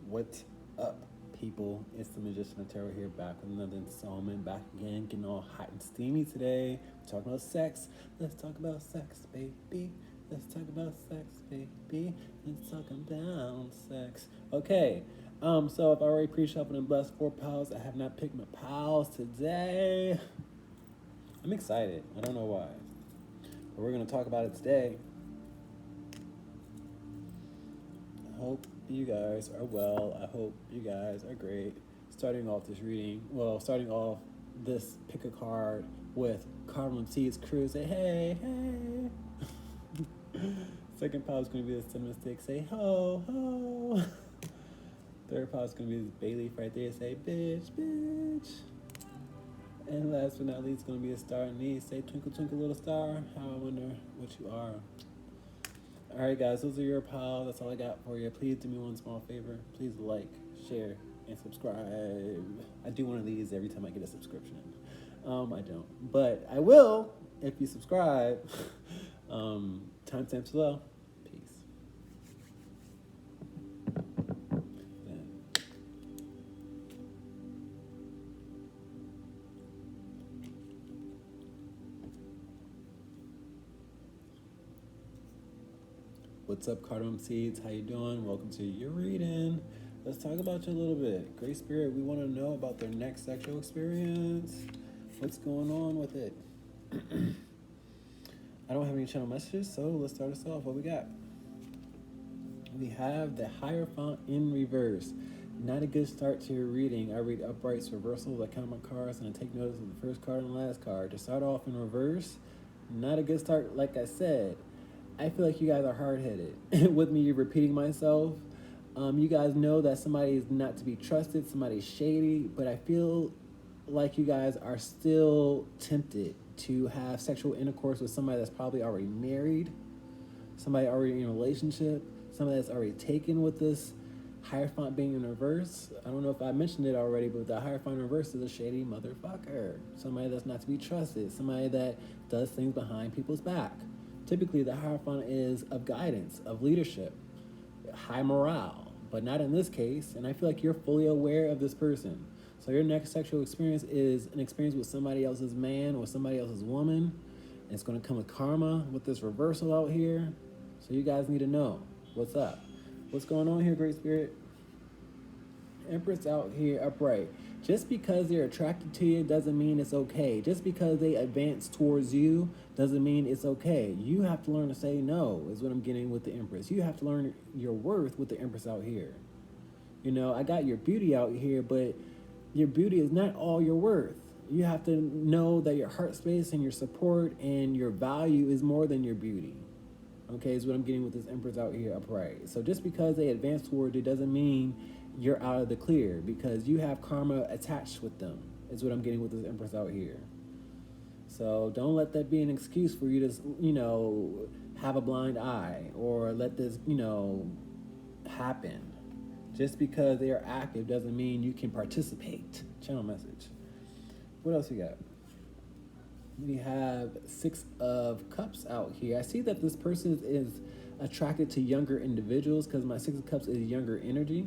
What's up, people? It's the Magician of Tarot here, back with another installment, back again, getting all hot and steamy today. We're talking about sex. Let's talk about sex, baby. Let's talk about sex, baby. Let's talk about sex. Okay, so I've already pre-shuffled and blessed 4 piles. I have not picked my piles today. I'm excited. I don't know why. But we're going to talk about it today. I hope you guys are well. I hope you guys are great. Starting off this pick a card with Cardamom Seeds Crew. Say hey, hey. Second pile is going to be the Cinnamon Stick. Say ho, ho. Third pile is going to be this bay leaf right there. Say bitch, bitch. And last but not least, going to be a Star Anise. Say twinkle, twinkle, little star. How I wonder what you are. Alright guys, those are your piles. That's all I got for you. Please do me one small favor. Please like, share, and subscribe. I do one of these every time I get a subscription. I don't. But I will if you subscribe. Timestamps below. Peace. What's up, Cardamom Seeds? How you doing? Welcome to your reading. Let's talk about you a little bit. Great Spirit, we want to know about their next sexual experience. What's going on with it? I don't have any channel messages, so let's start us off. What we got? We have the Hierophant in reverse. Not a good start to your reading. I read uprights, reversals, I count my cards, and I take notice of the first card and the last card. To start off in reverse, not a good start, like I said. I feel like you guys are hard-headed. With me repeating myself, you guys know that somebody is not to be trusted, somebody's shady, but I feel like you guys are still tempted to have sexual intercourse with somebody that's probably already married, somebody already in a relationship, somebody that's already taken with this Hierophant being in reverse. I don't know if I mentioned it already, but the Hierophant in reverse is a shady motherfucker. Somebody that's not to be trusted, somebody that does things behind people's back. Typically, the Hierophant is of guidance, of leadership, high morale, but not in this case. And I feel like you're fully aware of this person. So your next sexual experience is an experience with somebody else's man or somebody else's woman. And it's going to come with karma with this reversal out here. So you guys need to know what's up. What's going on here, Great Spirit? Empress out here upright. Just because they're attracted to you doesn't mean it's okay. Just because they advance towards you doesn't mean it's okay. You have to learn to say no, is what I'm getting with the Empress. You have to learn your worth with the Empress out here. You know, I got your beauty out here, but your beauty is not all your worth. You have to know that your heart space and your support and your value is more than your beauty. Okay, is what I'm getting with this Empress out here upright. So just because they advance toward you doesn't mean you're out of the clear, because you have karma attached with them, is what I'm getting with this Empress out here. So don't let that be an excuse for you to, have a blind eye or let this, happen. Just because they are active doesn't mean you can participate. Channel message. What else we got? We have 6 of Cups out here. I see that this person is attracted to younger individuals because my 6 of Cups is younger energy.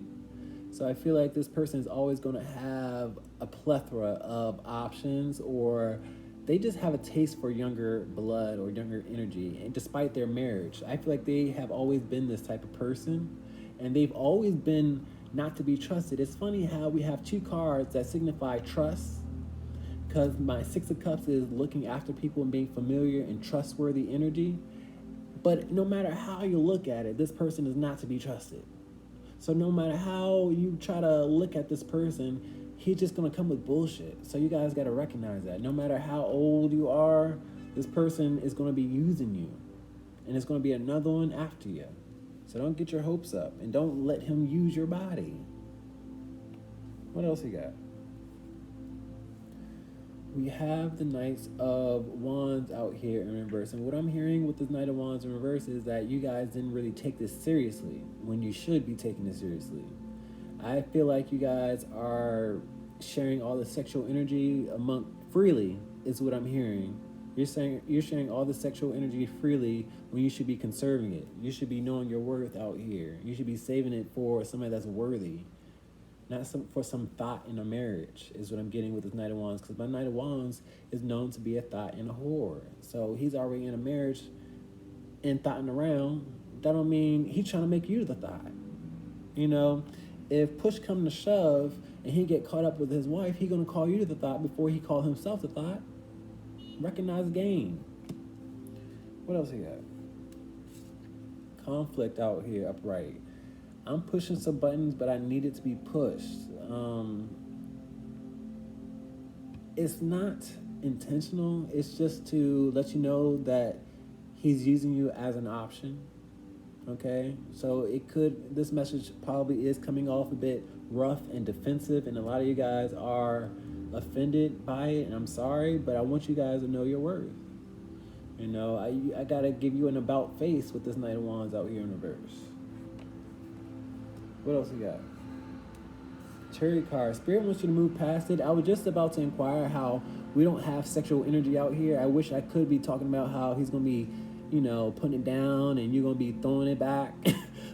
So I feel like this person is always going to have a plethora of options, or they just have a taste for younger blood or younger energy. And despite their marriage, I feel like they have always been this type of person, and they've always been not to be trusted. It's funny how we have 2 cards that signify trust, because my 6 of Cups is looking after people and being familiar and trustworthy energy. But no matter how you look at it, this person is not to be trusted. So no matter how you try to look at this person, he's just going to come with bullshit. So you guys got to recognize that. No matter how old you are, this person is going to be using you. And it's going to be another one after you. So don't get your hopes up. And don't let him use your body. What else you got? We have the Knights of Wands out here in reverse. And what I'm hearing with this Knight of Wands in reverse is that you guys didn't really take this seriously when you should be taking this seriously. I feel like you guys are sharing all the sexual energy among freely, is what I'm hearing, You're sharing all the sexual energy freely when you should be conserving it. You should be knowing your worth out here. You should be saving it for somebody that's worthy, not for some thought in a marriage, is what I'm getting with this Knight of Wands. Because my Knight of Wands is known to be a thought and a whore. So he's already in a marriage and thoughting around. That don't mean he's trying to make you the thought. You know, if push come to shove and he get caught up with his wife, he gonna call you the thought before he call himself the thought. Recognize game. What else he got? Conflict out here, upright. I'm pushing some buttons, but I need it to be pushed. It's not intentional. It's just to let you know that he's using you as an option. Okay? So this message probably is coming off a bit rough and defensive, and a lot of you guys are offended by it, and I'm sorry, but I want you guys to know your worth. You know, I gotta give you an about face with this Knight of Wands out here in reverse. What else we got? Chariot card. Spirit wants you to move past it. I was just about to inquire how we don't have sexual energy out here. I wish I could be talking about how he's gonna be, putting it down and you're gonna be throwing it back.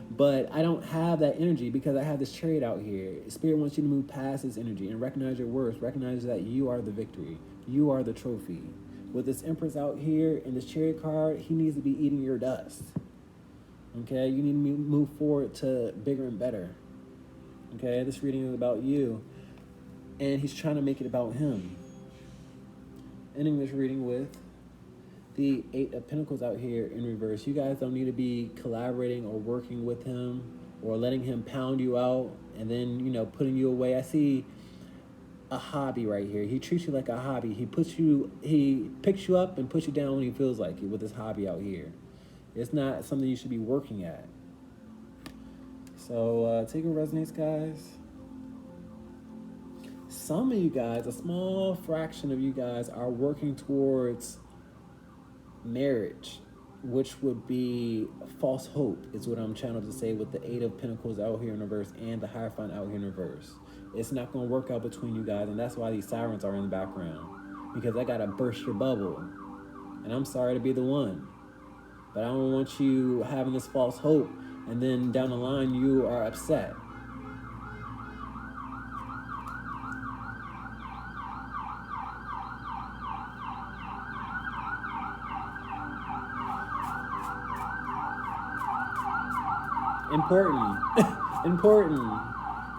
But I don't have that energy because I have this Chariot out here. Spirit wants you to move past this energy and recognize your worth. Recognize that you are the victory. You are the trophy. With this Empress out here and this Chariot card, he needs to be eating your dust. Okay? You need to move forward to bigger and better. Okay? This reading is about you. And he's trying to make it about him. Ending this reading with the Eight of Pentacles out here in reverse. You guys don't need to be collaborating or working with him or letting him pound you out and then, putting you away. I see a hobby right here. He treats you like a hobby. He picks you up and puts you down when he feels like it with this hobby out here. It's not something you should be working at. So take what resonates, guys. Some of you guys, a small fraction of you guys, are working towards marriage, which would be false hope, is what I'm trying to say with the Eight of Pentacles out here in reverse and the Hierophant out here in reverse. It's not going to work out between you guys, and that's why these sirens are in the background, because I got to burst your bubble, and I'm sorry to be the one, but I don't want you having this false hope, and then down the line you are upset. Important,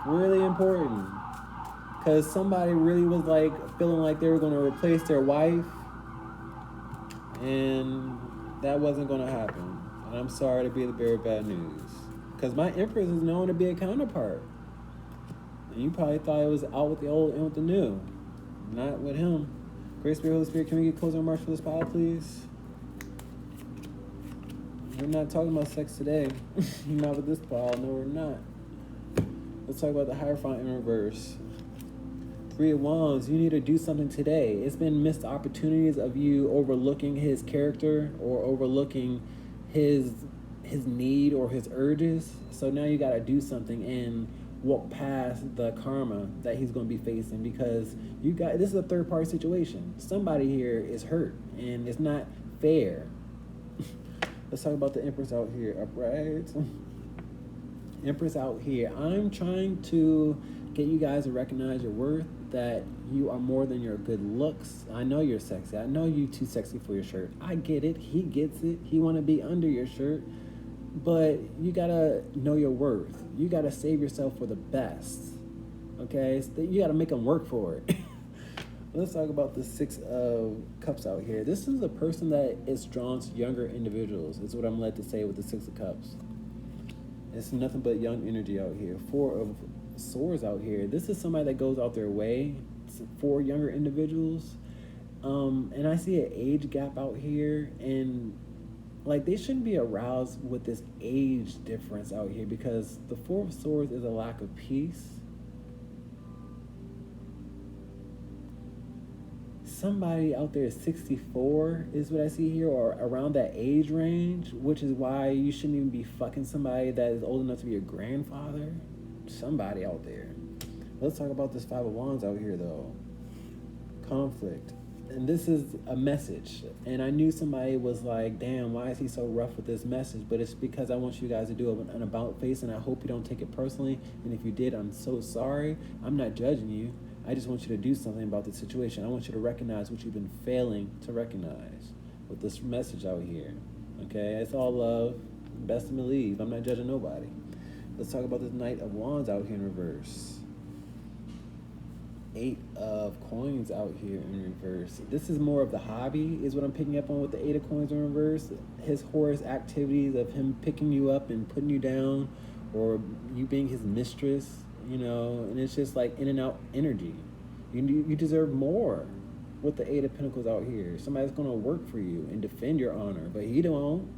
really important, because somebody really was feeling like they were going to replace their wife, and that wasn't going to happen. And I'm sorry to be the bearer of bad news, because my Empress is known to be a counterpart, and you probably thought it was out with the old and with the new. Not with him. Great Spirit, Holy Spirit, can we get closing remarks for this pile, please? We're not talking about sex today. Not with this pile. No, we're not. Let's talk about the Hierophant in reverse. Three of Wands. You need to do something today. It's been missed opportunities of you overlooking his character or overlooking his need or his urges. So now you got to do something and walk past the karma that he's going to be facing, because this is a third-party situation. Somebody here is hurt, and it's not fair. Let's talk about the Empress out here, upright. Empress out here. I'm trying to get you guys to recognize your worth, that you are more than your good looks. I know you're sexy. I know you too sexy for your shirt. I get it. He gets it. He want to be under your shirt. But you got to know your worth. You got to save yourself for the best. Okay? So you got to make them work for it. Let's talk about the Six of Cups out here. This is a person that is drawn to younger individuals. Is what I'm led to say with the Six of Cups. It's nothing but young energy out here. Four of Swords out here. This is somebody that goes out their way for younger individuals. And I see an age gap out here. And they shouldn't be aroused with this age difference out here, because the Four of Swords is a lack of peace. Somebody out there is 64 is what I see here, or around that age range, which is why you shouldn't even be fucking somebody that is old enough to be your grandfather. Somebody out there. Let's talk about this Five of Wands out here, though. Conflict. and this is a message. And I knew somebody was like, damn, why is he so rough with this message? But it's because I want you guys to do an about face, and I hope you don't take it personally. And if you did, I'm so sorry. I'm not judging you. I just want you to do something about the situation. I want you to recognize what you've been failing to recognize with this message out here. Okay? It's all love. Best of believe. I'm not judging nobody. Let's talk about this Knight of Wands out here in reverse. 8 of Coins out here in reverse. This is more of the hobby, is what I'm picking up on with the 8 of Coins in reverse. His Horus activities of him picking you up and putting you down, or you being his mistress, you know, and it's just like in and out energy. You deserve more with the 8 of Pentacles out here. Somebody's going to work for you and defend your honor, but he don't.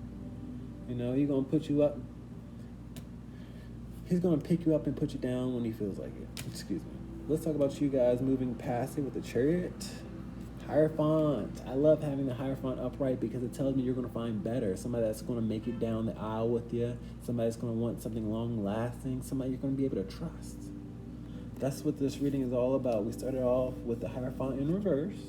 You know, he's going to put you up. He's going to pick you up and put you down when he feels like it. Excuse me. Let's talk about you guys moving past it with the Chariot. Hierophant. I love having the Hierophant upright because it tells me you're going to find better. Somebody that's going to make it down the aisle with you. Somebody that's going to want something long-lasting. Somebody you're going to be able to trust. That's what this reading is all about. We started off with the Hierophant in reverse.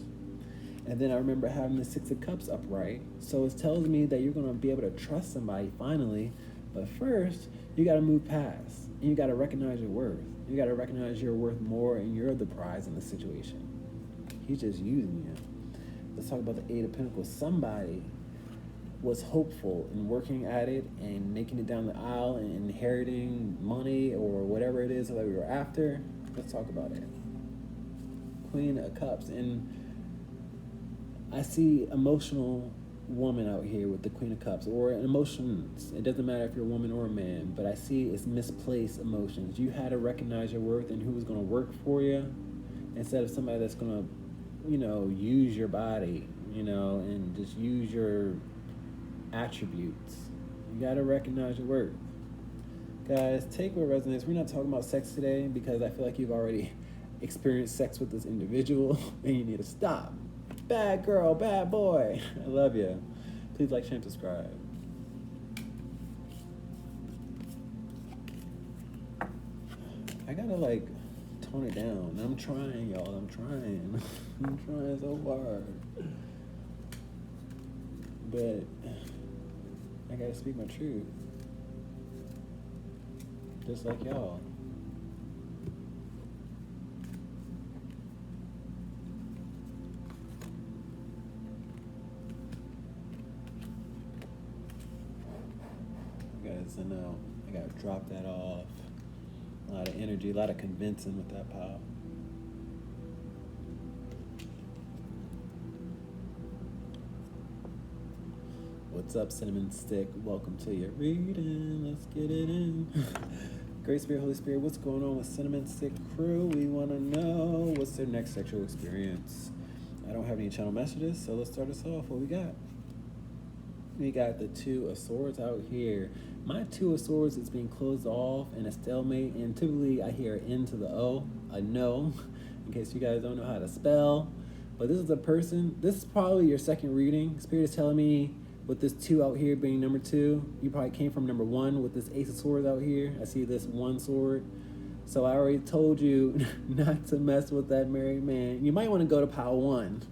And then I remember having the 6 of Cups upright. So it tells me that you're going to be able to trust somebody finally. But first, you got to move past. And you got to recognize your worth. You got to recognize you're worth more and you're the prize in the situation. He's just using you. Let's talk about the 8 of Pentacles. Somebody was hopeful in working at it and making it down the aisle and inheriting money or whatever it is that we were after. Let's talk about it. Queen of Cups. And I see emotional woman out here with the Queen of Cups, or emotions. It doesn't matter if you're a woman or a man, but I see it's misplaced emotions. You had to recognize your worth and who was going to work for you instead of somebody that's going to, you know, use your body, you know, and just use your attributes. You got to recognize your worth. Guys, take what resonates. We're not talking about sex today because I feel like you've already experienced sex with this individual and you need to stop. Bad girl, bad boy. I love you. Please like, share, and subscribe. I gotta like tone it down. I'm trying, y'all. I'm trying. I'm trying so hard. But I gotta speak my truth. Just like y'all. So now I gotta drop that off. A lot of energy, a lot of convincing with that power. What's up, Cinnamon Stick? Welcome to your reading. Let's get it in. Great Spirit, Holy Spirit, what's going on with Cinnamon Stick crew? We want to know what's their next sexual experience. I don't have any channel messages, so let's start us off. What we got? We got the 2 of Swords out here. My 2 of Swords is being closed off in a stalemate, and typically I hear N to the O, a no, in case you guys don't know how to spell. But this is a person, this is probably your second reading. Spirit is telling me with this 2 out here being number 2, you probably came from number 1 with this Ace of Swords out here. I see this 1 sword. So I already told you not to mess with that married man. You might want to go to pile 1.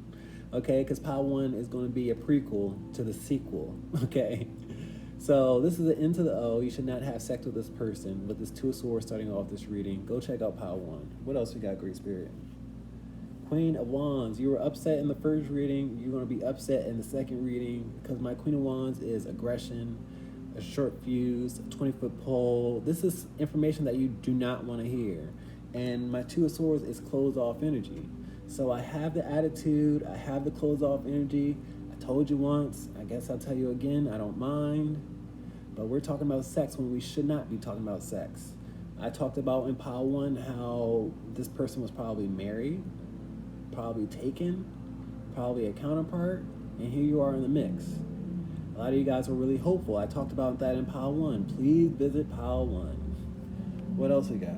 Okay, because pile 1 is going to be a prequel to the sequel, okay? So this is the N to the O. You should not have sex with this person with this 2 of Swords starting off this reading. Go check out pile 1. What else we got, Great Spirit? Queen of Wands. You were upset in the first reading. You're going to be upset in the second reading because my Queen of Wands is aggression, a short fuse, a 20-foot pole. This is information that you do not want to hear. And my 2 of Swords is closed off energy. So I have the attitude, I have the closed off energy. I told you once, I guess I'll tell you again, I don't mind. But we're talking about sex when we should not be talking about sex. I talked about in pile 1 how this person was probably married, probably taken, probably a counterpart, and here you are in the mix. A lot of you guys were really hopeful. I talked about that in pile 1. Please visit pile 1. What else we got?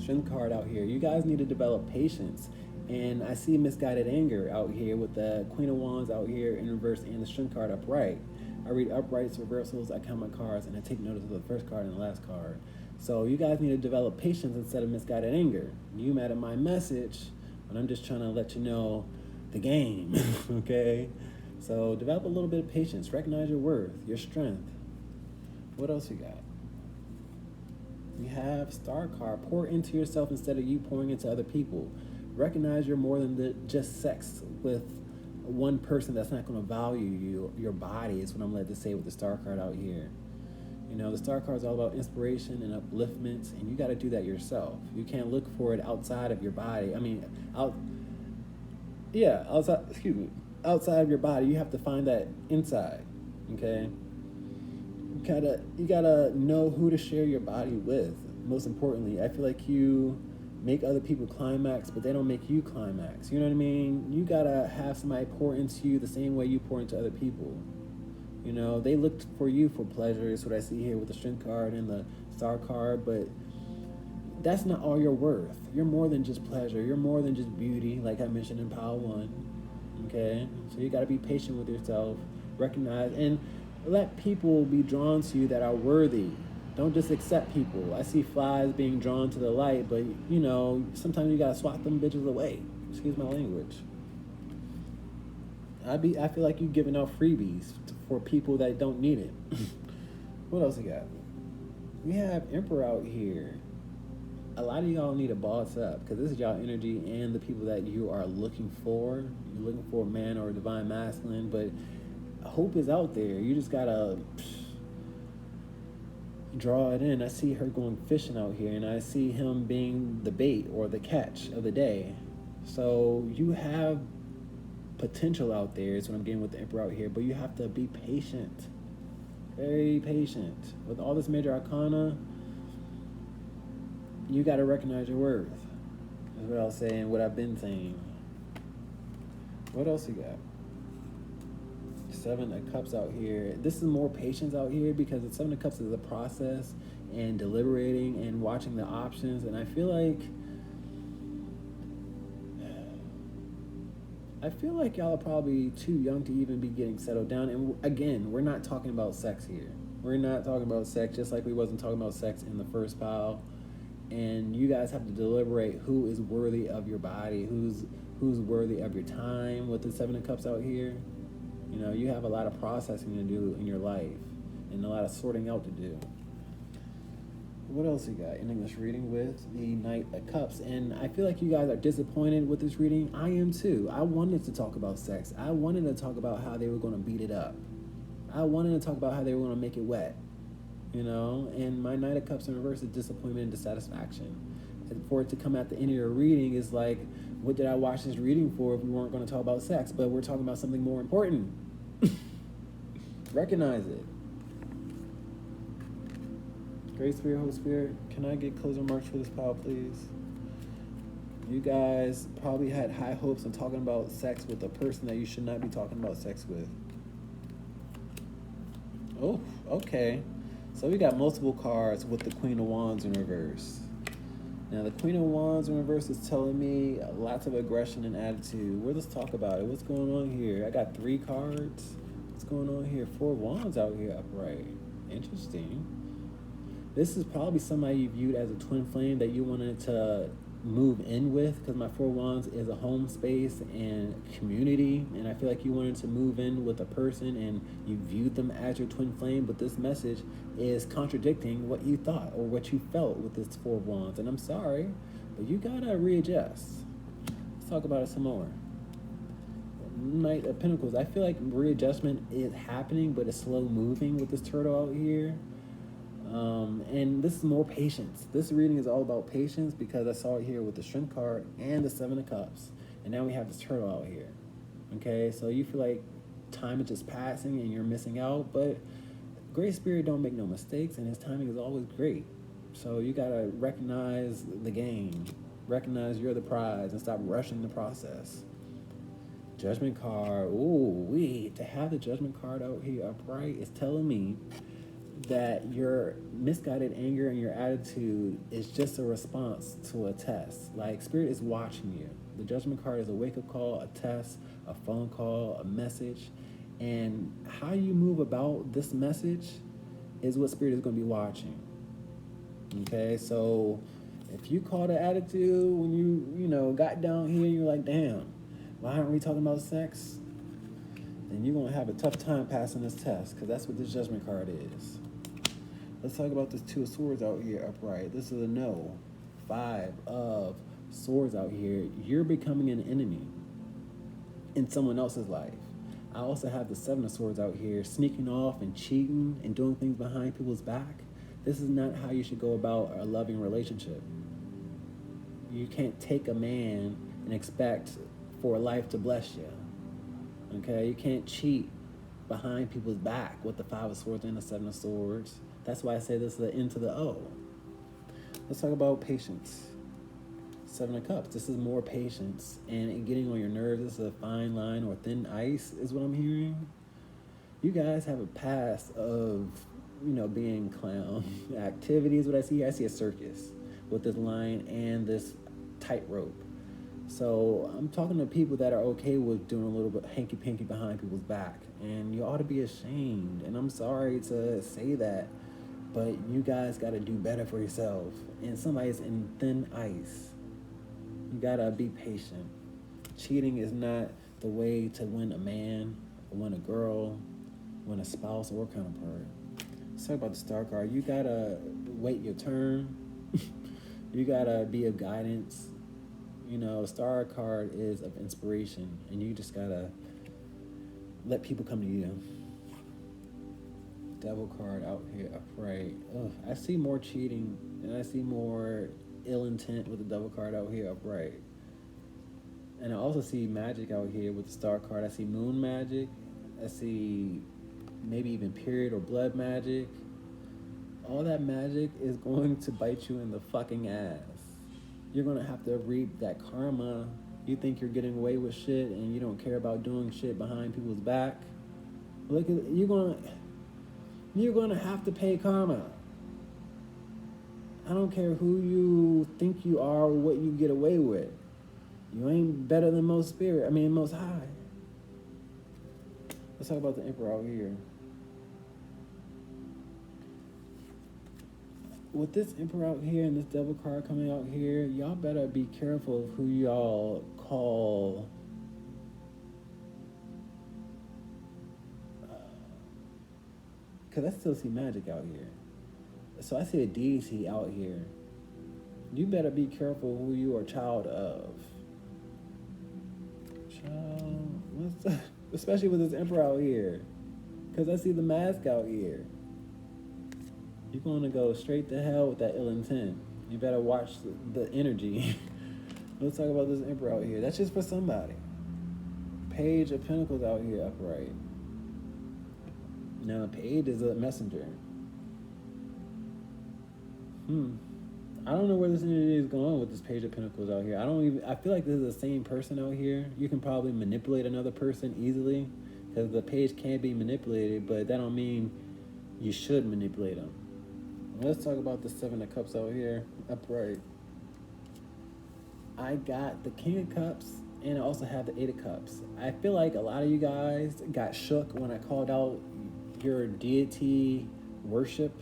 Strength card out here. You guys need to develop patience. And I see misguided anger out here with the Queen of Wands out here in reverse and the Strength card upright. I read uprights, reversals, I count my cards, and I take notice of the first card and the last card. So you guys need to develop patience instead of misguided anger. You mad at my message, But I'm just trying to let you know the game, okay? So develop a little bit of patience. Recognize your worth, your strength. What else you got? You have Star card. Pour into yourself instead of you pouring into other people. Recognize you're more than just sex with one person that's not going to value you. Your body is what I'm led to say with the Star card out here. You know, the Star card is all about inspiration and upliftment, and you got to do that yourself. You can't look for it outside of your body. I mean, outside. Excuse me, outside of your body. You have to find that inside. Okay. You gotta know who to share your body with. Most importantly, I feel like you make other people climax, but they don't make you climax. You know what I mean? You gotta have somebody pour into you the same way you pour into other people. You know, they looked for you for pleasure. Is what I see here with the Strength card and the Star card, but that's not all you're worth. You're more than just pleasure. You're more than just beauty, like I mentioned in Pile 1. Okay? So you gotta be patient with yourself, recognize, and let people be drawn to you that are worthy. Don't just accept people. I see flies being drawn to the light, but you know, sometimes you gotta swat them bitches away. Excuse my language. I feel like you're giving out freebies for people that don't need it. What else we got? We have Emperor out here. A lot of y'all need to boss up because this is y'all energy and the people that you are looking for. You're looking for a man or a divine masculine, but hope is out there. You just gotta draw it in. I see her going fishing out here, and I see him being the bait or the catch of the day. So you have potential out there is what I'm getting with the Emperor out here, but you have to be patient. Very patient. With all this major arcana, you got to recognize your worth. That's what I was saying, what I've been saying. What else you got? Seven of Cups out here. This is more patience out here because the Seven of Cups is a process and deliberating and watching the options. And I feel like y'all are probably too young to even be getting settled down. And again, we're not talking about sex here. We're not talking about sex, just like we wasn't talking about sex in the first pile. And you guys have to deliberate who is worthy of your body, who's worthy of your time with the Seven of Cups out here. You know, you have a lot of processing to do in your life and a lot of sorting out to do. What else you got? In English reading with the Knight of Cups. And I feel like you guys are disappointed with this reading. I am too. I wanted to talk about sex. I wanted to talk about how they were going to beat it up. I wanted to talk about how they were going to make it wet. You know? And my Knight of Cups in reverse is disappointment and dissatisfaction. And for it to come at the end of your reading is like, what did I watch this reading for if we weren't going to talk about sex? But we're talking about something more important. Recognize it. Great Spirit, Holy Spirit, can I get closing remarks for this pile, please? You guys probably had high hopes on talking about sex with a person that you should not be talking about sex with. Oh, okay. So we got multiple cards with the Queen of Wands in reverse. Now, the Queen of Wands in reverse is telling me lots of aggression and attitude. Well, let's talk about it. What's going on here? I got 3 cards. What's going on here? 4 Wands out here upright. Interesting. This is probably somebody you viewed as a twin flame that you wanted to move in with, because my 4 Wands is a home space and community, and I feel like you wanted to move in with a person and you viewed them as your twin flame, but this message is contradicting what you thought or what you felt with this 4 Wands, and I'm sorry, but you gotta readjust. Let's talk about it some more. Knight of Pentacles. I feel like readjustment is happening, but it's slow moving with this turtle out here. And this is more patience. This reading is all about patience because I saw it here with the Strength card and the 7 of Cups. And now we have this turtle out here. Okay, so you feel like time is just passing and you're missing out, but Great Spirit don't make no mistakes and his timing is always great. So you gotta recognize the game, recognize you're the prize and stop rushing the process. Judgment card. Ooh, to have the Judgment card out here upright is telling me that your misguided anger and your attitude is just a response to a test. Like, Spirit is watching you. The Judgment card is a wake-up call, a test, a phone call, a message. And how you move about this message is what Spirit is going to be watching. Okay, so If you caught an attitude when you got down here and you're like, damn, why aren't we talking about sex? Then you're going to have a tough time passing this test, because that's what this judgment card is. Let's talk about this Two of Swords out here upright. This is a no. 5 of Swords out here. You're becoming an enemy in someone else's life. I also have the 7 of Swords out here, sneaking off and cheating and doing things behind people's back. This is not how you should go about a loving relationship. You can't take a man and expect for life to bless you. Okay? You can't cheat behind people's back with the 5 of Swords and the 7 of Swords. That's why I say this is the N to the O. Let's talk about patience. 7 of Cups. This is more patience and getting on your nerves. This is a fine line or thin ice is what I'm hearing. You guys have a past of, being clown activities. What I see here, I see a circus with this line and this tightrope. So I'm talking to people that are okay with doing a little bit hanky-panky behind people's back. And you ought to be ashamed. And I'm sorry to say that, but you guys got to do better for yourself. And somebody's in thin ice. You got to be patient. Cheating is not the way to win a man, win a girl, win a spouse or counterpart. Let's talk about the Star card. You got to wait your turn. You got to be of guidance. Star card is of inspiration, and you just got to let people come to you. Devil card out here upright. Ugh, I see more cheating, and I see more ill intent with the Devil card out here upright. And I also see magic out here with the Star card. I see moon magic. I see maybe even period or blood magic. All that magic is going to bite you in the fucking ass. You're going to have to reap that karma. You think you're getting away with shit and you don't care about doing shit behind people's back. Look at you're going to have to pay karma. I don't care who you think you are or what you get away with. You ain't better than most high. Let's talk about the Emperor out here. With this Emperor out here and this Devil card coming out here, y'all better be careful of who y'all call because I still see magic out here. So I see a deity out here. You better be careful who you are child of. Especially with this Emperor out here. Because I see the mask out here. You're going to go straight to hell with that ill intent. You better watch the energy. Let's talk about this Emperor out here. That's just for somebody. Page of Pentacles out here upright. Now, Page is a messenger. I don't know where this energy is going with this Page of Pentacles out here. I feel like this is the same person out here. You can probably manipulate another person easily because the page can be manipulated, but that don't mean you should manipulate them. Let's talk about the 7 of Cups out here upright. I got the King of Cups and I also have the 8 of Cups. I feel like a lot of you guys got shook when I called out your deity worship.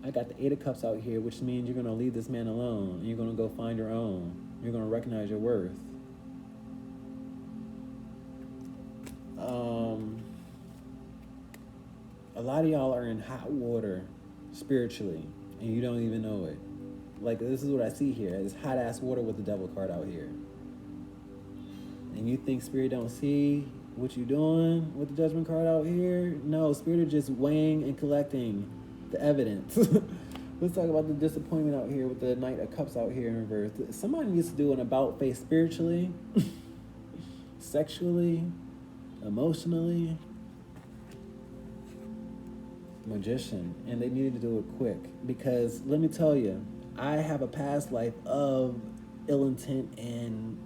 I got the 8 of Cups out here, which means you're going to leave this man alone and you're going to go find your own. You're going to recognize your worth. A lot of y'all are in hot water spiritually and you don't even know it. Like, this is what I see here. It's hot ass water with the Devil card out here. And you think Spirit don't see what you doing with the Judgment card out here? No, Spirit is just weighing and collecting the evidence. Let's talk about the disappointment out here with the Knight of Cups out here in reverse. Somebody needs to do an about face spiritually, sexually, emotionally. Magician, and they needed to do it quick because let me tell you, I have a past life of ill intent and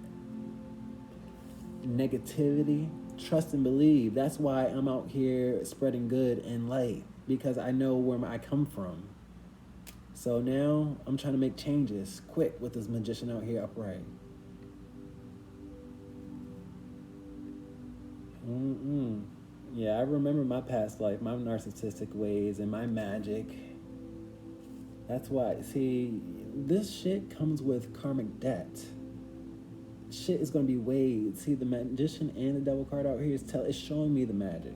negativity. Trust and believe. That's why I'm out here spreading good and light, because I know where I come from. So now I'm trying to make changes quick with this Magician out here upright. Yeah, I remember my past life, my narcissistic ways and my magic. That's why, see, this shit comes with karmic debt. Shit is going to be weighed. See, the magician and the devil card out here is showing me the magic.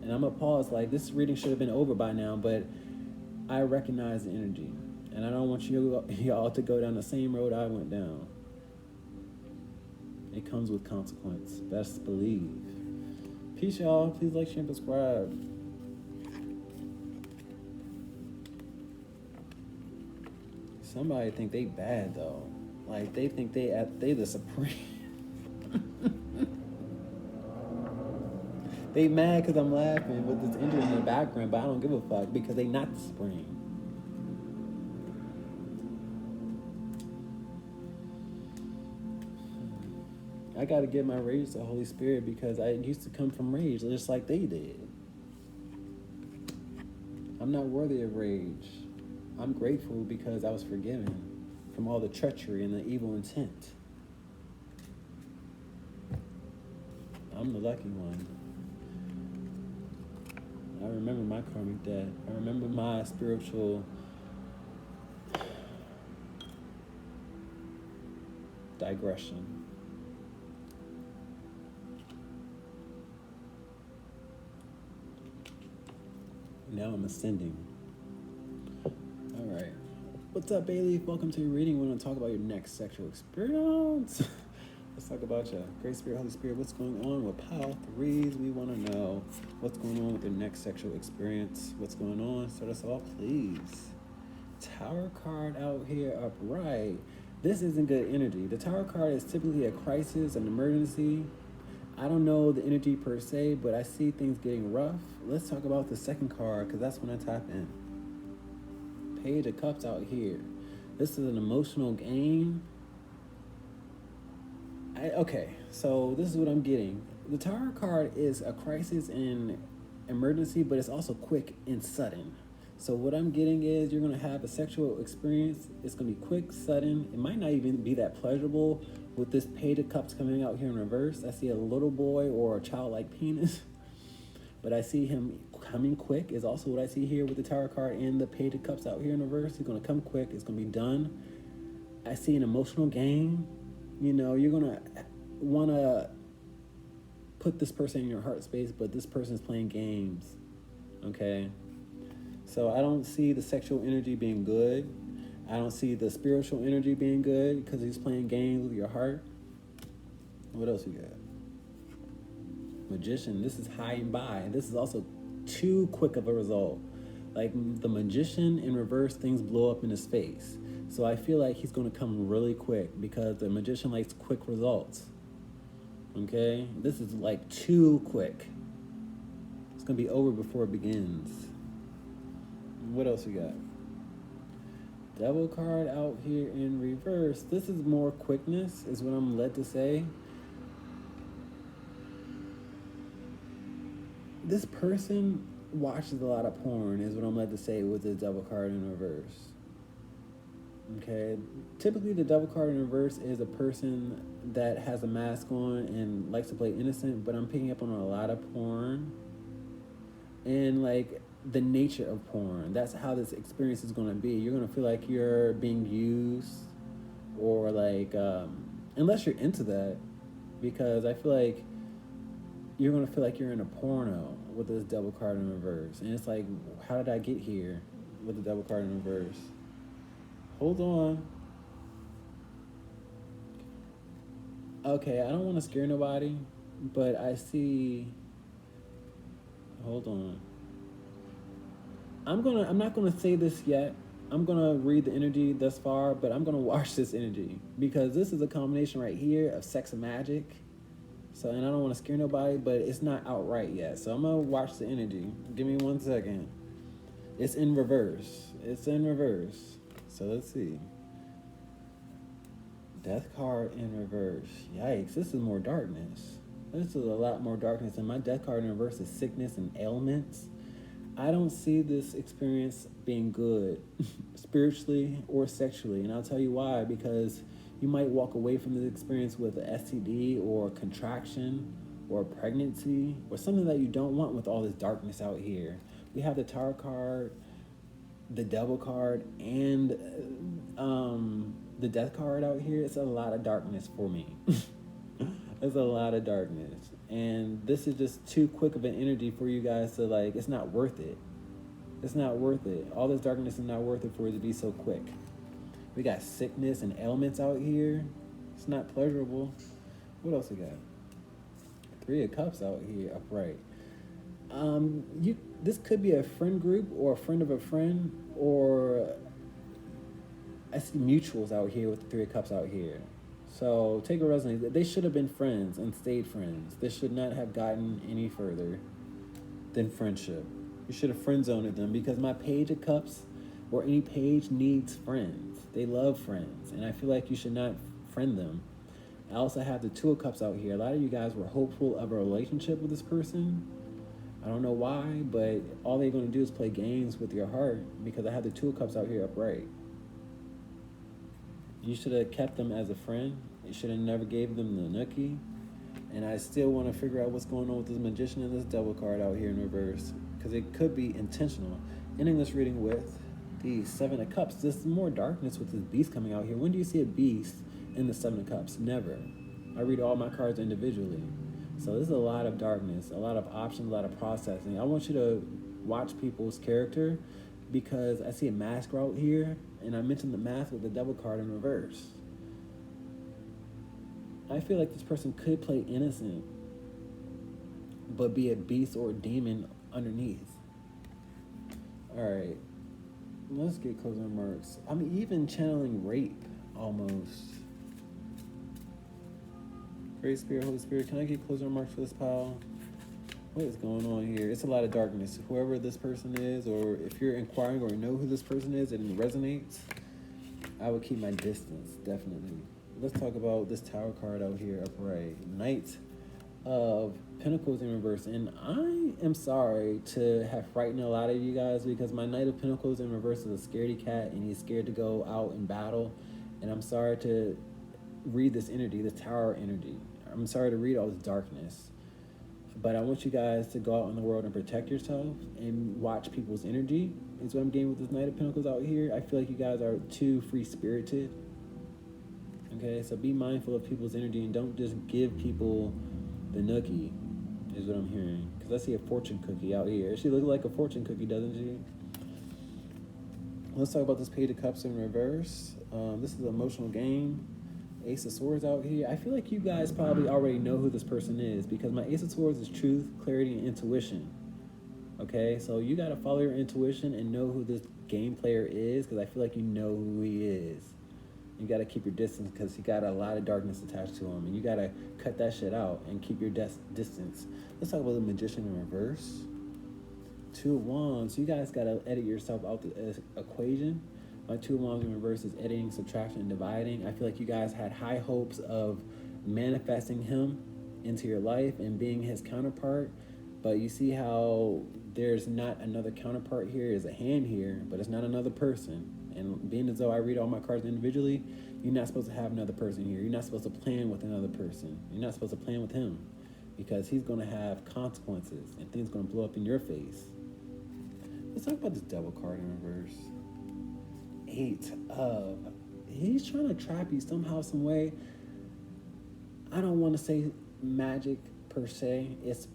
And I'm going to pause, like, this reading should have been over by now, but I recognize the energy. And I don't want y'all to go down the same road I went down. It comes with consequence. Best believe. Peace, y'all. Please like, share, and subscribe. Somebody think they bad, though. Like, they think they the supreme. They mad because I'm laughing with this engine in the background, but I don't give a fuck because they not the supreme. I got to give my rage to the Holy Spirit because I used to come from rage just like they did. I'm not worthy of rage. I'm grateful because I was forgiven from all the treachery and the evil intent. I'm the lucky one. I remember my karmic debt. I remember my spiritual digression. Now I'm ascending. All right. What's up, Bailey? Welcome to your reading. We're going to talk about your next sexual experience. Let's talk about you. Great Spirit, Holy Spirit, what's going on with pile threes? We want to know what's going on with their next sexual experience. What's going on? Start us off, please. Tower card out here upright. This isn't good energy. The Tower card is typically a crisis, an emergency. I don't know the energy per se, but I see things getting rough. Let's talk about the second card because that's when I tap in. Page of Cups out here. This is an emotional game. Okay, so this is what I'm getting. The Tower card is a crisis and emergency, but it's also quick and sudden. So what I'm getting is you're going to have a sexual experience. It's going to be quick, sudden. It might not even be that pleasurable with this Page of Cups coming out here in reverse. I see a little boy or a childlike penis, but I see him coming quick is also what I see here with the Tower card and the Page of Cups out here in reverse. He's going to come quick. It's going to be done. I see an emotional game. You know, you're going to want to put this person in your heart space, but this person is playing games, okay? So I don't see the sexual energy being good. I don't see the spiritual energy being good because he's playing games with your heart. What else you got? Magician, this is high and by. This is also too quick of a result. Like the Magician in reverse, things blow up in his face. So I feel like he's going to come really quick because the Magician likes quick results. Okay? This is like too quick. It's going to be over before it begins. What else we got? Devil card out here in reverse. This is more quickness, is what I'm led to say. This person watches a lot of porn, is what I'm led to say with the devil card in reverse. Okay, typically the devil card in reverse is a person that has a mask on and likes to play innocent, but I'm picking up on a lot of porn and like the nature of porn. That's how this experience is going to be. You're going to feel like you're being used or like, unless you're into that, because I feel like you're going to feel like you're in a porno with this devil card in reverse. And it's like, how did I get here with the devil card in reverse? Hold on. Okay, I don't want to scare nobody, but I see... Hold on. I'm not gonna say this yet. I'm gonna read the energy thus far, but I'm gonna watch this energy because this is a combination right here of sex and magic. So, and I don't want to scare nobody, but it's not outright yet. So I'm gonna watch the energy. Give me 1 second. It's in reverse. It's in reverse. So let's see. Death card in reverse. Yikes, this is more darkness. This is a lot more darkness. And my death card in reverse is sickness and ailments. I don't see this experience being good spiritually or sexually. And I'll tell you why. Because you might walk away from this experience with an STD or contraction or pregnancy or something that you don't want with all this darkness out here. We have the Tower card. the devil card and the death card out here, it's a lot of darkness for me. It's a lot of darkness. And this is just too quick of an energy for you guys to like, it's not worth it. It's not worth it. All this darkness is not worth it for it to be so quick. We got sickness and ailments out here. It's not pleasurable. What else we got? 3 of Cups out here, upright. This could be a friend group or a friend of a friend, or I see mutuals out here with the 3 of Cups out here. So take a resonance. They should have been friends and stayed friends. They should not have gotten any further than friendship. You should have friend zoned them, because my Page of Cups or any page needs friends. They love friends, and I feel like you should not friend them. I also have the 2 of Cups out here. A lot of you guys were hopeful of a relationship with this person. I don't know why, but all they're going to do is play games with your heart, because I have the 2 of Cups out here upright. You should have kept them as a friend. You should have never gave them the nookie. And I still want to figure out what's going on with this Magician and this Devil card out here in reverse, because it could be intentional. Ending this reading with the 7 of Cups. There's more darkness with this beast coming out here. When do you see a beast in the 7 of Cups? Never. I read all my cards individually. So there's a lot of darkness, a lot of options, a lot of processing. I want you to watch people's character, because I see a mask out here, and I mentioned the mask with the Devil card in reverse. I feel like this person could play innocent, but be a beast or a demon underneath. All right, let's get closing remarks. I'm even channeling rape almost. Great Spirit, Holy Spirit, can I get closing remarks for this pile? What is going on here? It's a lot of darkness. Whoever this person is, or if you're inquiring or know who this person is and it resonates, I would keep my distance, definitely. Let's talk about this Tower card out here upright. Knight of Pentacles in reverse. And I am sorry to have frightened a lot of you guys, because my Knight of Pentacles in reverse is a scaredy cat, and he's scared to go out and battle. And I'm sorry to read this energy, this Tower energy. I'm sorry to read all this darkness. But I want you guys to go out in the world and protect yourself and watch people's energy. Is what I'm getting with this Knight of Pentacles out here. I feel like you guys are too free-spirited. Okay, so be mindful of people's energy and don't just give people the nookie, is what I'm hearing. Because I see a fortune cookie out here. She looks like a fortune cookie, doesn't she? Let's talk about this Page of Cups in reverse. This is an emotional game. Ace of Swords out here. I feel like you guys probably already know who this person is, because my Ace of Swords is truth, clarity, and intuition. Okay, so you got to follow your intuition and know who this game player is, because I feel like you know who he is. You got to keep your distance, because he got a lot of darkness attached to him, and you got to cut that shit out and keep your distance. Let's talk about the Magician in reverse. 2 of Wands. You guys got to edit yourself out the equation. My 2 of Wands in reverse is editing, subtraction, and dividing. I feel like you guys had high hopes of manifesting him into your life and being his counterpart, but you see how there's not another counterpart here. There's a hand here, but it's not another person. And being as though I read all my cards individually, you're not supposed to have another person here. You're not supposed to plan with another person. You're not supposed to plan with him, because he's going to have consequences and things going to blow up in your face. Let's talk about this Devil card in reverse. 8 of... He's trying to trap you somehow, some way. I don't want to say magic per se. It's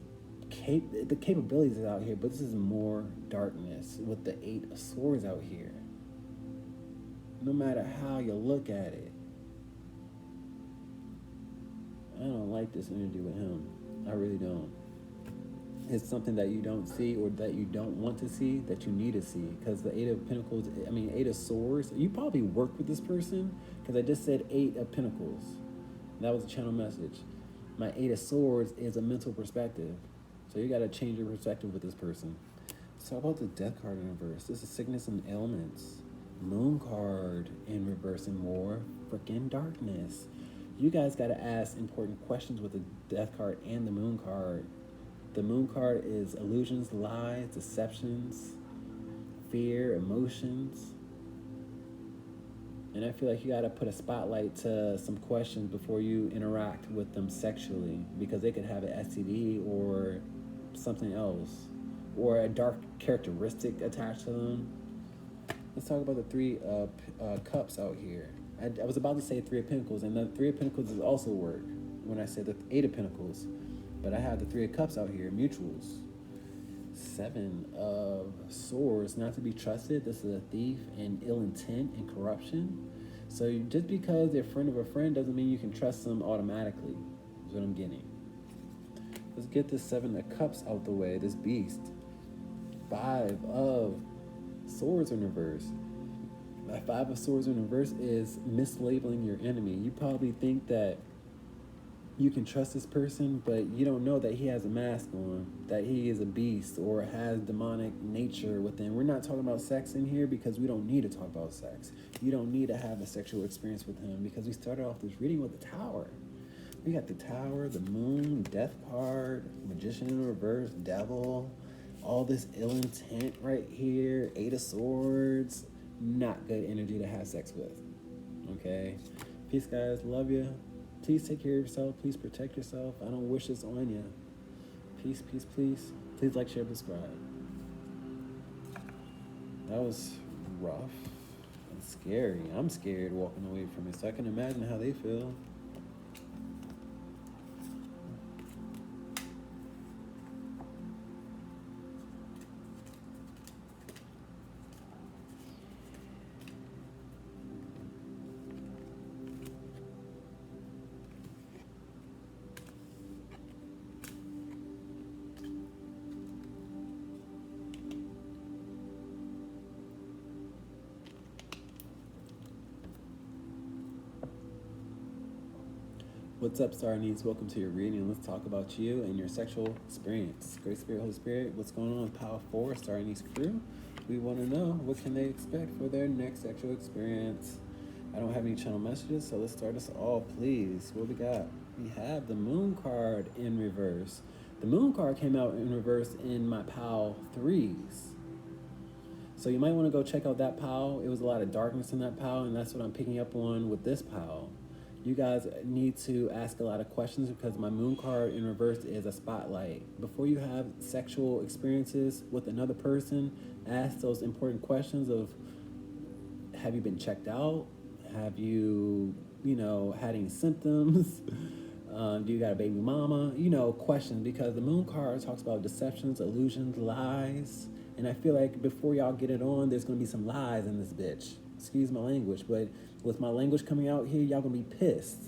the capabilities is out here, but this is more darkness with the 8 of Swords out here. No matter how you look at it, I don't like this energy with him. I really don't. It's something that you don't see, or that you don't want to see, that you need to see. Because the 8 of Pentacles, 8 of Swords, you probably work with this person, because I just said 8 of Pentacles. That was a channel message. My 8 of Swords is a mental perspective. So you got to change your perspective with this person. So how about the Death card in reverse? This is sickness and ailments. Moon card in reverse, and more freaking darkness. You guys got to ask important questions with the Death card and the Moon card. The Moon card is illusions, lies, deceptions, fear, emotions. And I feel like you got to put a spotlight to some questions before you interact with them sexually, because they could have an STD or something else, or a dark characteristic attached to them. Let's talk about the three cups out here. I was about to say three of pentacles, and the three of pentacles is also work when I said the eight of pentacles. But I have the three of cups out here, mutuals. Seven of swords, not to be trusted. This is a thief and ill intent and corruption. So just because they're a friend of a friend doesn't mean you can trust them automatically, is what I'm getting. Let's get this seven of cups out the way, this beast. Five of swords in reverse. That five of swords in reverse is mislabeling your enemy. You probably think that you can trust this person, but you don't know that he has a mask on, that he is a beast or has demonic nature within. We're not talking about sex in here because we don't need to talk about sex. You don't need to have a sexual experience with him because we started off this reading with the Tower. We got the Tower, the Moon, Death card, Magician in reverse, Devil, all this ill intent right here, Eight of Swords. Not good energy to have sex with. Okay? Peace, guys. Love you. Please take care of yourself. Please protect yourself. I don't wish this on you. Peace, peace, please. Please like, share, subscribe. That was rough and scary. I'm scared walking away from it, so I can imagine how they feel. What's up, Star Needs? Welcome to your reading. Let's talk about you and your sexual experience. Great Spirit, Holy Spirit, what's going on with Power 4, Star Needs crew? We want to know, what can they expect for their next sexual experience? I don't have any channel messages, so let's start us all, please. What we got? We have the Moon card in reverse. The Moon card came out in reverse in my Power 3s. So you might want to go check out that Power. It was a lot of darkness in that Power, and that's what I'm picking up on with this Power. You guys need to ask a lot of questions because my Moon card in reverse is a spotlight. Before you have sexual experiences with another person, ask those important questions of, have you been checked out? Have you, had any symptoms? Do you got a baby mama? Questions, because the Moon card talks about deceptions, illusions, lies. And I feel like before y'all get it on, there's going to be some lies in this bitch. Excuse my language, but with my language coming out here, y'all gonna be pissed.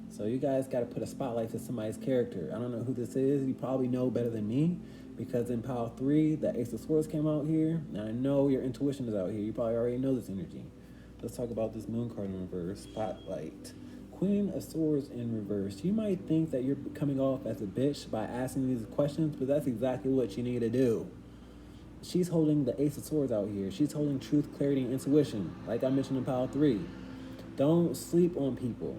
So you guys gotta put a spotlight to somebody's character. I don't know who this is. You probably know better than me because in Power 3, the Ace of Swords came out here. And I know your intuition is out here. You probably already know this energy. Let's talk about this Moon card in reverse. Spotlight. Queen of Swords in reverse. You might think that you're coming off as a bitch by asking these questions, but that's exactly what you need to do. She's holding the Ace of Swords out here. She's holding truth, clarity, and intuition, like I mentioned in Power 3. Don't sleep on people.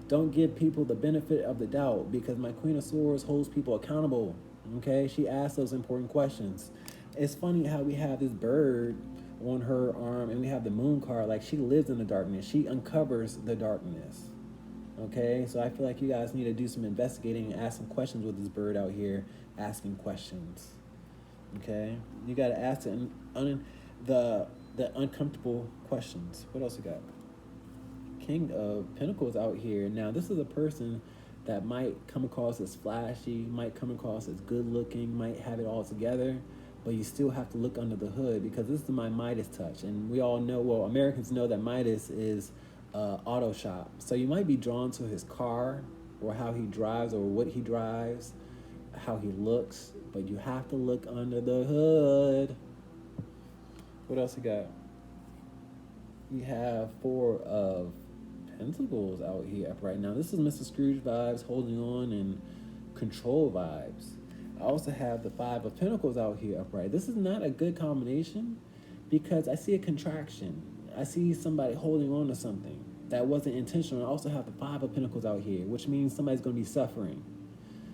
Don't give people the benefit of the doubt because my Queen of Swords holds people accountable, okay? She asks those important questions. It's funny how we have this bird on her arm and we have the Moon card, like she lives in the darkness. She uncovers the darkness, okay? So I feel like you guys need to do some investigating and ask some questions with this bird out here asking questions. Okay, you got to ask the uncomfortable questions. What else you got? King of Pentacles out here. Now, this is a person that might come across as flashy, might come across as good looking, might have it all together, but you still have to look under the hood because this is my Midas touch. And we all know, well, Americans know that Midas is auto shop. So you might be drawn to his car or how he drives or what he drives, how he looks, but you have to look under the hood. What else you got? You have Four of Pentacles out here upright. Now, this is Mr. Scrooge vibes, holding on, and control vibes. I also have the Five of Pentacles out here upright. This is not a good combination because I see a contraction. I see somebody holding on to something that wasn't intentional. I also have the Five of Pentacles out here, which means somebody's going to be suffering.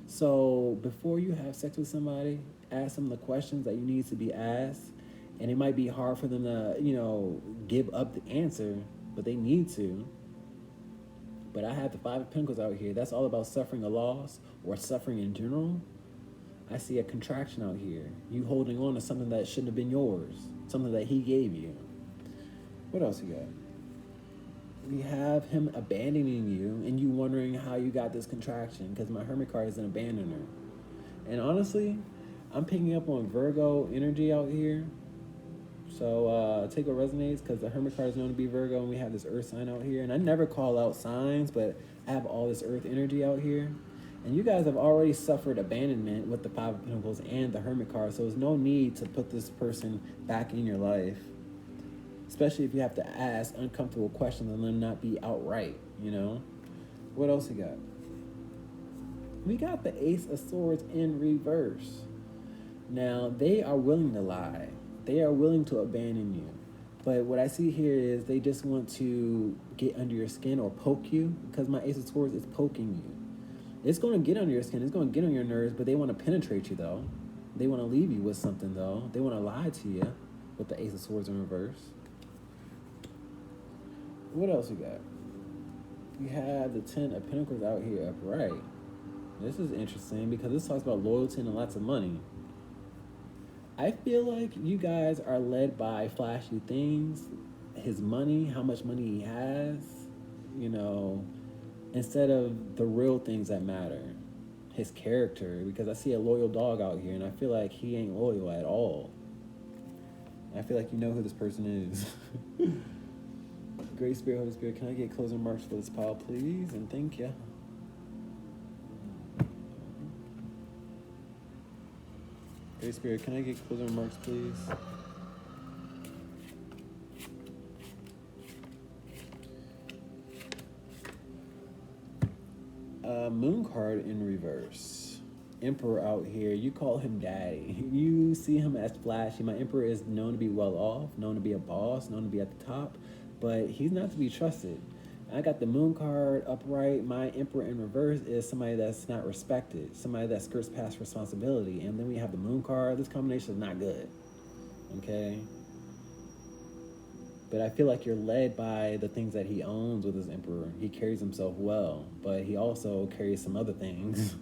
So before you have sex with somebody, ask them the questions that you need to be asked. And it might be hard for them to, give up the answer, but they need to. But I have the Five of Pentacles out here. That's all about suffering a loss or suffering in general. I see a contraction out here. You holding on to something that shouldn't have been yours, something that he gave you. What else you got? We have him abandoning you and you wondering how you got this contraction because my Hermit card is an abandoner. And honestly, I'm picking up on Virgo energy out here. So take what resonates because the Hermit card is known to be Virgo and we have this Earth sign out here. And I never call out signs, but I have all this Earth energy out here. And you guys have already suffered abandonment with the Five of Pentacles and the Hermit card. So there's no need to put this person back in your life. Especially if you have to ask uncomfortable questions and them not be outright, you know? What else we got? We got the Ace of Swords in reverse. Now, they are willing to lie. They are willing to abandon you. But what I see here is they just want to get under your skin or poke you because my Ace of Swords is poking you. It's going to get under your skin. It's going to get on your nerves, but they want to penetrate you, though. They want to leave you with something, though. They want to lie to you with the Ace of Swords in reverse. What else we got? We have the Ten of Pentacles out here upright. This is interesting because this talks about loyalty and lots of money. I feel like you guys are led by flashy things, his money, how much money he has, you know, instead of the real things that matter. His character, because I see a loyal dog out here and I feel like he ain't loyal at all. I feel like you know who this person is. Great Spirit, Holy Spirit, can I get closing marks for this pile, please? And thank you. Great Spirit, can I get closing marks, please? Moon card in reverse. Emperor out here, you call him daddy. You see him as flashy. My Emperor is known to be well off, known to be a boss, known to be at the top, but he's not to be trusted. I got the Moon card upright. My Emperor in reverse is somebody that's not respected, somebody that skirts past responsibility. And then we have the Moon card. This combination is not good, okay? But I feel like you're led by the things that he owns with his Emperor. He carries himself well, but he also carries some other things.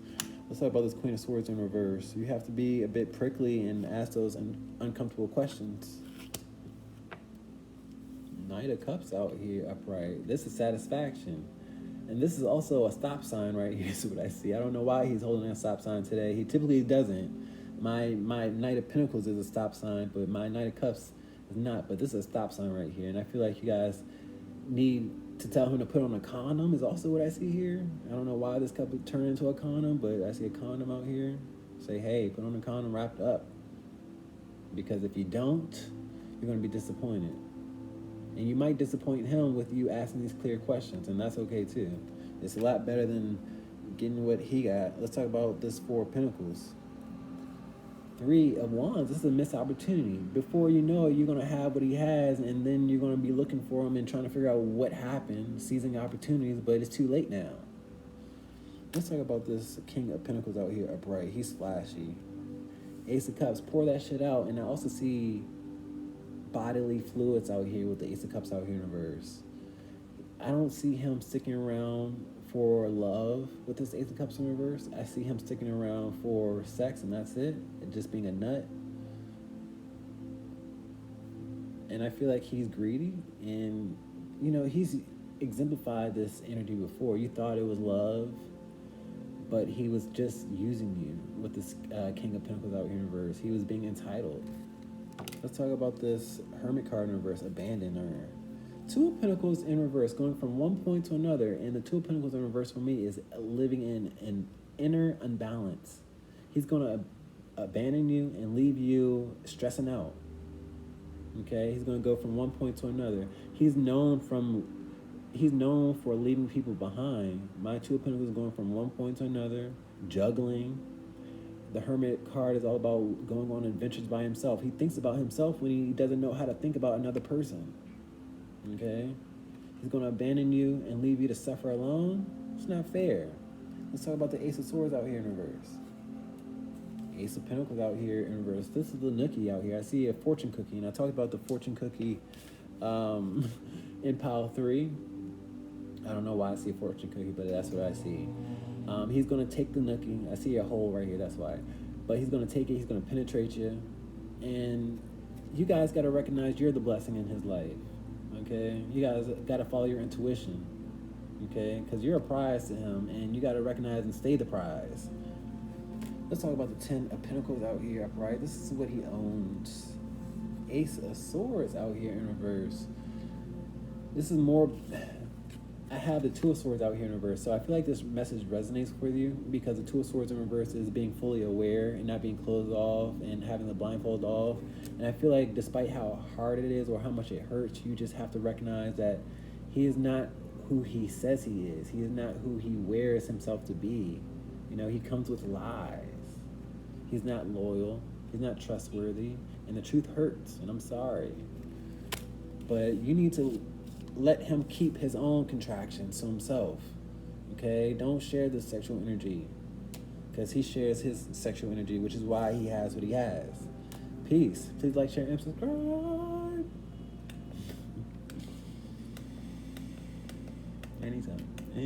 Let's talk about this Queen of Swords in reverse. You have to be a bit prickly and ask those uncomfortable questions. Knight of Cups out here upright. This is satisfaction. And this is also a stop sign right here is what I see. I don't know why he's holding a stop sign today. He typically doesn't. My Knight of Pentacles is a stop sign, but my Knight of Cups is not. But this is a stop sign right here. And I feel like you guys need to tell him to put on a condom is also what I see here. I don't know why this cup would turn into a condom, but I see a condom out here. Say, hey, put on a condom wrapped up. Because if you don't, you're going to be disappointed. And you might disappoint him with you asking these clear questions, and that's okay too. It's a lot better than getting what he got. Let's talk about this Four of Pentacles. Three of Wands, this is a missed opportunity. Before you know it, you're going to have what he has, and then you're going to be looking for him and trying to figure out what happened, seizing opportunities, but it's too late now. Let's talk about this King of Pentacles out here upright. He's flashy. Ace of Cups, pour that shit out, and I also see bodily fluids out here with the Ace of Cups out here in reverse. I don't see him sticking around for love with this Ace of Cups in reverse. I see him sticking around for sex and that's it, and just being a nut. And I feel like he's greedy, and you know, he's exemplified this energy before. You thought it was love, but he was just using you with this King of Pentacles out here in reverse. He was being entitled. Let's talk about this Hermit card in reverse, Abandoner. Two of Pentacles in reverse, going from one point to another, and the Two of Pentacles in reverse for me is living in an inner unbalance. He's going to abandon you and leave you stressing out. Okay, he's going to go from one point to another. He's known for leaving people behind. My Two of Pentacles is going from one point to another, juggling. The Hermit card is all about going on adventures by himself. He thinks about himself when he doesn't know how to think about another person. Okay? He's going to abandon you and leave you to suffer alone. It's not fair. Let's talk about the Ace of Swords out here in reverse. Ace of Pentacles out here in reverse. This is the nookie out here. I see a fortune cookie, and I talked about the fortune cookie in pile 3. I don't know why I see a fortune cookie, but that's what I see. He's going to take the nookie. I see a hole right here, that's why. But he's going to take it. He's going to penetrate you. And you guys got to recognize you're the blessing in his life. Okay, you guys got to follow your intuition. Okay, because you're a prize to him, and you got to recognize and stay the prize. Let's talk about the 10 of Pentacles out here upright. This is what he owns. Ace of Swords out here in reverse. This is more. I have the Two of Swords out here in reverse, so I feel like this message resonates with you because the Two of Swords in reverse is being fully aware and not being closed off and having the blindfold off. And I feel like despite how hard it is or how much it hurts, you just have to recognize that he is not who he says he is. He is not who he wears himself to be. You know, he comes with lies. He's not loyal. He's not trustworthy. And the truth hurts, and I'm sorry. But you need to let him keep his own contractions to himself. Okay? Don't share this sexual energy. Because he shares his sexual energy, which is why he has what he has. Peace. Please like, share, and subscribe. Anytime.